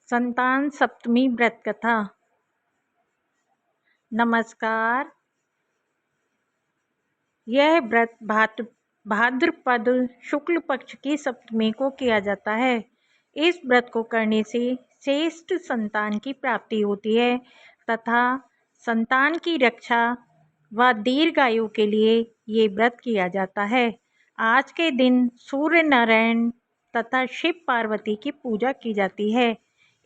संतान सप्तमी व्रत कथा। नमस्कार। यह व्रत भाद्रपद शुक्ल पक्ष की सप्तमी को किया जाता है। इस व्रत को करने से श्रेष्ठ संतान की प्राप्ति होती है तथा संतान की रक्षा व दीर्घायु के लिए ये व्रत किया जाता है। आज के दिन सूर्य नारायण तथा शिव पार्वती की पूजा की जाती है।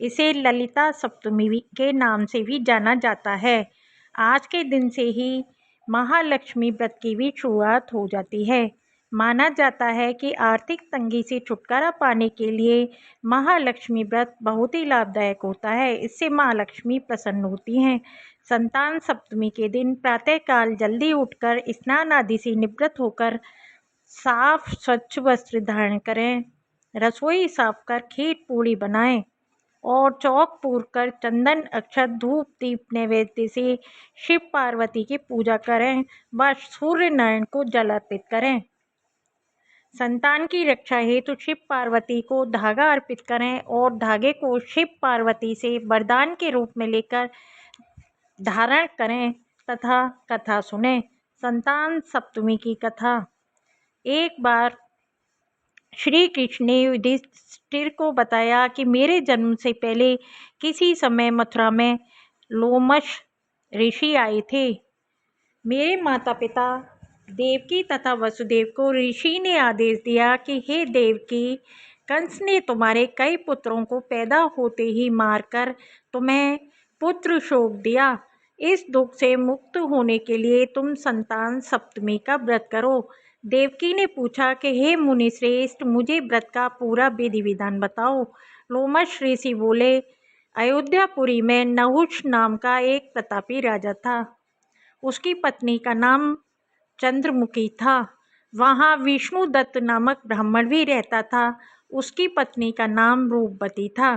इसे ललिता सप्तमी के नाम से भी जाना जाता है। आज के दिन से ही महालक्ष्मी व्रत की भी शुरुआत हो जाती है। माना जाता है कि आर्थिक तंगी से छुटकारा पाने के लिए महालक्ष्मी व्रत बहुत ही लाभदायक होता है। इससे माँ लक्ष्मी प्रसन्न होती हैं। संतान सप्तमी के दिन प्रातःकाल जल्दी उठकर स्नान आदि से निवृत्त होकर साफ स्वच्छ वस्त्र धारण करें, रसोई साफ कर खीर पूड़ी बनाएं और चौक पूर कर चंदन अक्षत धूप दीप नैवेद्य से शिव पार्वती की पूजा करें व सूर्य नारायण को जल अर्पित करें। संतान की रक्षा हेतु शिव पार्वती को धागा अर्पित करें और धागे को शिव पार्वती से वरदान के रूप में लेकर धारण करें तथा कथा सुने। संतान सप्तमी की कथा। एक बार श्री कृष्ण ने युधिष्ठिर को बताया कि मेरे जन्म से पहले किसी समय मथुरा में लोमश ऋषि आए थे। मेरे माता पिता देवकी तथा वसुदेव को ऋषि ने आदेश दिया कि हे देवकी, कंस ने तुम्हारे कई पुत्रों को पैदा होते ही मारकर तुम्हें पुत्र शोक दिया। इस दुख से मुक्त होने के लिए तुम संतान सप्तमी का व्रत करो। देवकी ने पूछा कि हे मुनि श्रेष्ठ, मुझे व्रत का पूरा विधि विधान बताओ। लोमश ऋषि बोले, अयोध्यापुरी में नहुष नाम का एक प्रतापी राजा था। उसकी पत्नी का नाम चंद्रमुखी था। वहाँ विष्णुदत्त नामक ब्राह्मण भी रहता था। उसकी पत्नी का नाम रूपवती था।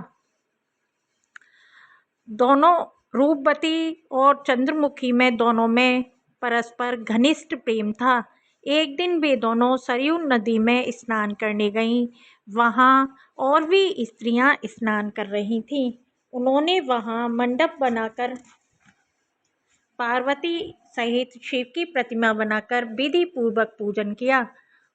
दोनों रूपवती और चंद्रमुखी में दोनों में परस्पर घनिष्ठ प्रेम था। एक दिन वे दोनों सरयू नदी में स्नान करने गईं। वहाँ और भी स्त्रियां स्नान कर रही थीं। उन्होंने वहाँ मंडप बनाकर पार्वती सहित शिव की प्रतिमा बनाकर विधि पूर्वक पूजन किया।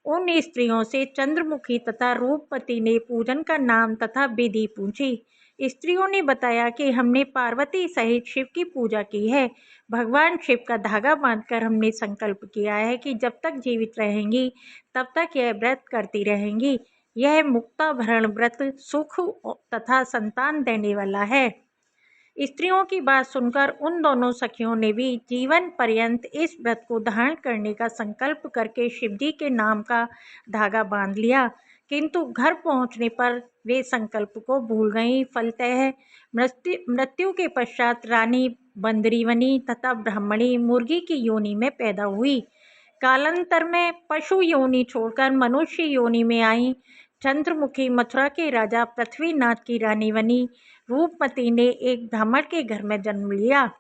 उन स्त्रियों से चंद्रमुखी तथा रूपवती ने पूजन का नाम तथा विधि पूछी। स्त्रियों ने बताया कि हमने पार्वती सहित शिव की पूजा की है। भगवान शिव का धागा बांधकर हमने संकल्प किया है कि जब तक जीवित रहेंगी तब तक यह व्रत करती रहेंगी। यह मुक्ताभरण व्रत सुख तथा संतान देने वाला है। स्त्रियों की बात सुनकर उन दोनों सखियों ने भी जीवन पर्यंत इस व्रत को धारण करने का संकल्प करके शिवजी के नाम का धागा बांध लिया। किंतु घर पहुंचने पर वे संकल्प को भूल गईं। फलतः मृत्यु के पश्चात रानी बंदरीवनी तथा ब्राह्मणी मुर्गी की योनि में पैदा हुई। कालांतर में पशु योनि छोड़कर मनुष्य योनि में आई। चंद्रमुखी मथुरा के राजा पृथ्वीनाथ की रानी बनी। रूपमती ने एक ब्राह्मण के घर में जन्म लिया।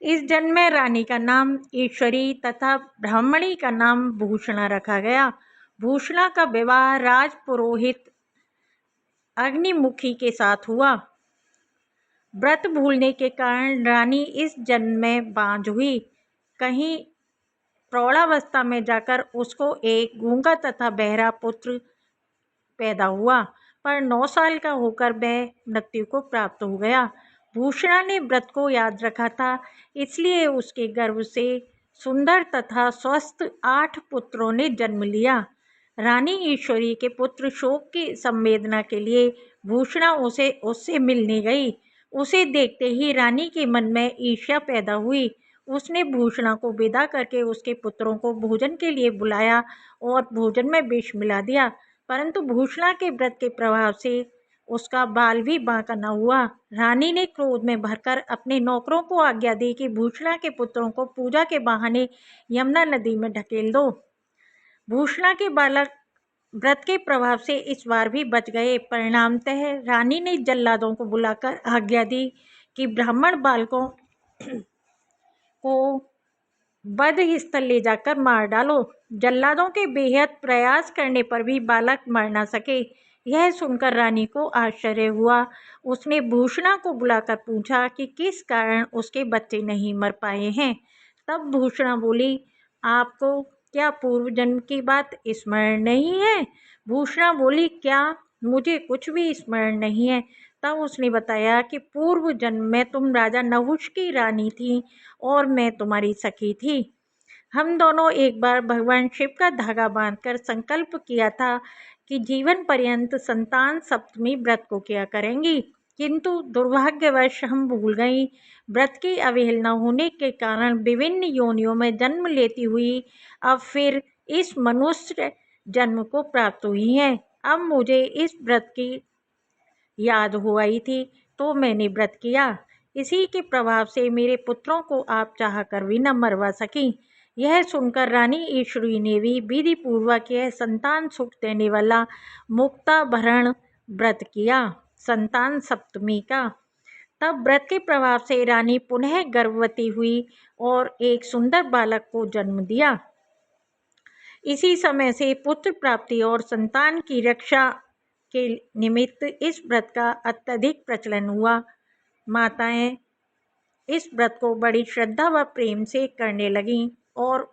इस जन्म में रानी का नाम ईश्वरी तथा ब्राह्मणी का नाम भूषणा रखा गया। भूषणा का विवाह राजपुरोहित अग्निमुखी के साथ हुआ। व्रत भूलने के कारण रानी इस जन्म में बांझ हुई। कहीं प्रौढ़ावस्था में जाकर उसको एक गूंगा तथा बहरा पुत्र पैदा हुआ, पर 9 साल का होकर वह मृत्यु को प्राप्त हो गया। भूषणा ने व्रत को याद रखा था, इसलिए उसके गर्भ से सुंदर तथा स्वस्थ 8 पुत्रों ने जन्म लिया। रानी ईश्वरी के पुत्र शोक की संवेदना के लिए भूषणा उससे मिलने गई। उसे देखते ही रानी के मन में ईर्ष्या पैदा हुई। उसने भूषणा को विदा करके उसके पुत्रों को भोजन के लिए बुलाया और भोजन में विष मिला दिया, परंतु भूषणा के व्रत के प्रभाव से उसका बाल भी बांका न हुआ। रानी ने क्रोध में भरकर अपने नौकरों को आज्ञा दी कि भूषणा के पुत्रों को पूजा के बहाने यमुना नदी में ढकेल दो। भूषणा के बालक व्रत के प्रभाव से इस बार भी बच गए। परिणामतः रानी ने जल्लादों को बुलाकर आज्ञा दी कि ब्राह्मण बालकों को वध स्थल ले जाकर मार डालो। जल्लादों के बेहद प्रयास करने पर भी बालक मर न सके। यह सुनकर रानी को आश्चर्य हुआ। उसने भूषणा को बुलाकर पूछा कि किस कारण उसके बच्चे नहीं मर पाए हैं। तब भूषणा बोली, आपको क्या पूर्व जन्म की बात स्मरण नहीं है? भूषणा बोली, क्या? मुझे कुछ भी स्मरण नहीं है। तब उसने बताया कि पूर्व जन्म में तुम राजा नहुष की रानी थी और मैं तुम्हारी सखी थी। हम दोनों एक बार भगवान शिव का धागा बांधकर संकल्प किया था कि जीवन पर्यंत संतान सप्तमी व्रत को किया करेंगी, किंतु दुर्भाग्यवश हम भूल गई। व्रत की अवहेलना होने के कारण विभिन्न योनियों में जन्म लेती हुई अब फिर इस मनुष्य जन्म को प्राप्त हुई हैं। अब मुझे इस व्रत की याद हो आई थी तो मैंने व्रत किया। इसी के प्रभाव से मेरे पुत्रों को आप चाह कर भी न मरवा सकी। यह सुनकर रानी ईश्वरी ने भी विधि पूर्वक यह संतान सुख देने वाला मुक्ताभरण व्रत किया, संतान सप्तमी का। तब व्रत के प्रभाव से रानी पुनः गर्भवती हुई और एक सुंदर बालक को जन्म दिया। इसी समय से पुत्र प्राप्ति और संतान की रक्षा के निमित्त इस व्रत का अत्यधिक प्रचलन हुआ। माताएं इस व्रत को बड़ी श्रद्धा व प्रेम से करने लगीं और